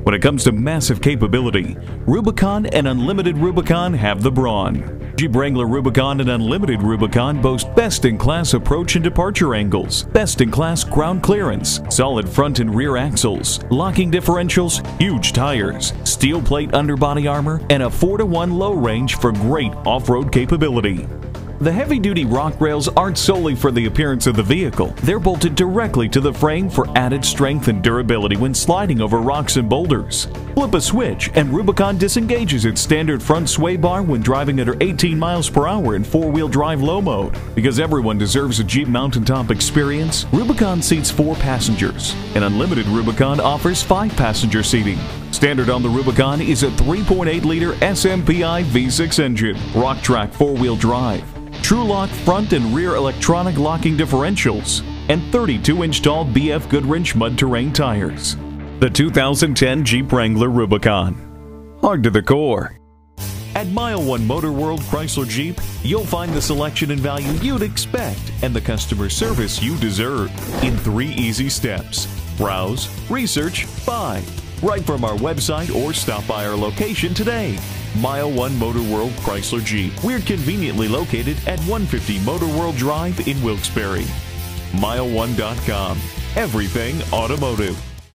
When it comes to massive capability, Rubicon and Unlimited Rubicon have the brawn. Jeep Wrangler Rubicon and Unlimited Rubicon boast best-in-class approach and departure angles, best-in-class ground clearance, solid front and rear axles, locking differentials, huge tires, steel plate underbody armor, and a 4-to-1 low range for great off-road capability. The heavy-duty rock rails aren't solely for the appearance of the vehicle. They're bolted directly to the frame for added strength and durability when sliding over rocks and boulders. Flip a switch and Rubicon disengages its standard front sway bar when driving under 18 miles per hour in four-wheel drive low mode. Because everyone deserves a Jeep mountaintop experience, Rubicon seats 4 passengers, and Unlimited Rubicon offers 5-passenger seating. Standard on the Rubicon is a 3.8-liter SMPI V6 engine, Rock-Track 4-wheel drive, True-Lock front and rear electronic locking differentials, and 32-inch tall BF Goodwrench mud terrain tires. The 2010 Jeep Wrangler Rubicon. Hard to the core. At Mile One Motor World Chrysler Jeep, you'll find the selection and value you'd expect and the customer service you deserve in 3 easy steps. Browse, research, buy. Right from our website or stop by our location today. Mile One Motor World Chrysler Jeep. We're conveniently located at 150 Motor World Drive in Wilkes-Barre. Mile1.com. Everything automotive.